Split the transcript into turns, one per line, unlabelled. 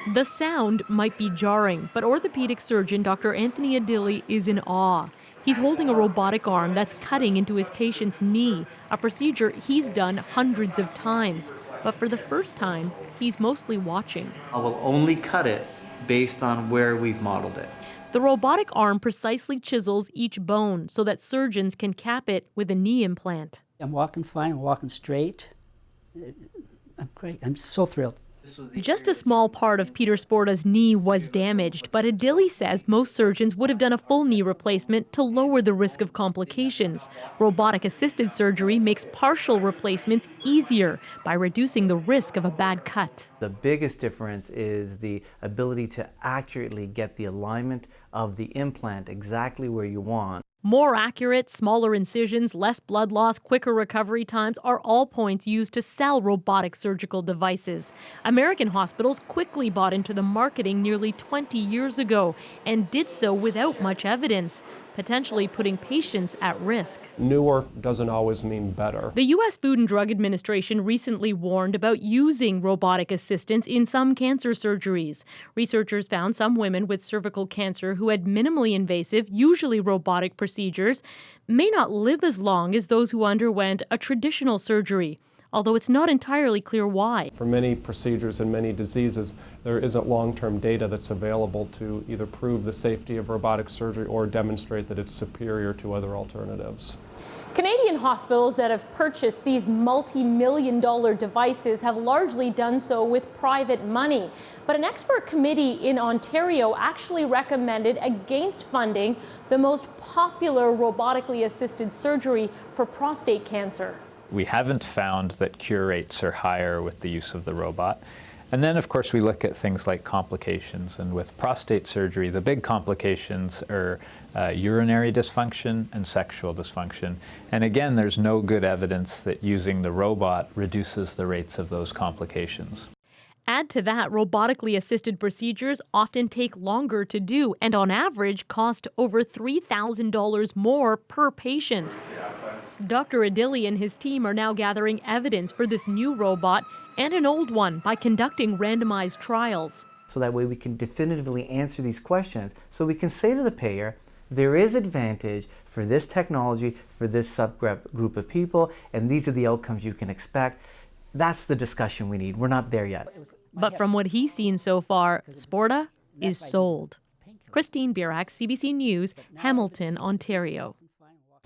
The sound might be jarring, but orthopedic surgeon Dr. Anthony Adili is in awe. He's holding a robotic arm that's cutting into his patient's knee, a procedure he's done hundreds of times. But for the first time, he's mostly watching.
I will only cut it based on where we've modeled it.
The robotic arm precisely chisels each bone so that surgeons can cap it with a knee implant.
I'm walking fine, I'm walking straight. I'm great, I'm so thrilled.
Just a small part of Peter Sporta's knee was damaged, but Adili says most surgeons would have done a full knee replacement to lower the risk of complications. Robotic-assisted surgery makes partial replacements easier by reducing the risk of a bad cut.
The biggest difference is the ability to accurately get the alignment of the implant exactly where you want.
More accurate, smaller incisions, less blood loss, quicker recovery times are all points used to sell robotic surgical devices. American hospitals quickly bought into the marketing nearly 20 years ago and did so without much evidence, potentially putting patients at risk.
Newer doesn't always mean better.
The U.S. Food and Drug Administration recently warned about using robotic assistance in some cancer surgeries. Researchers found some women with cervical cancer who had minimally invasive, usually robotic procedures, may not live as long as those who underwent a traditional surgery, although it's not entirely clear why.
For many procedures and many diseases, there isn't long-term data that's available to either prove the safety of robotic surgery or demonstrate that it's superior to other alternatives.
Canadian hospitals that have purchased these multi-million-dollar devices have largely done so with private money. But an expert committee in Ontario actually recommended against funding the most popular robotically assisted surgery for prostate cancer.
We haven't found that cure rates are higher with the use of the robot. And then, of course, we look at things like complications. And with prostate surgery, the big complications are urinary dysfunction and sexual dysfunction. And again, there's no good evidence that using the robot reduces the rates of those complications.
Add to that, robotically assisted procedures often take longer to do and on average cost over $3,000 more per patient. Dr. Adili and his team are now gathering evidence for this new robot and an old one by conducting randomized trials.
So that way we can definitively answer these questions. So we can say to the payer, there is advantage for this technology, for this subgroup of people, and these are the outcomes you can expect. That's the discussion we need. We're not there yet.
But from what he's seen so far, Sporta is sold. Christine Burak, CBC News, Hamilton, Ontario.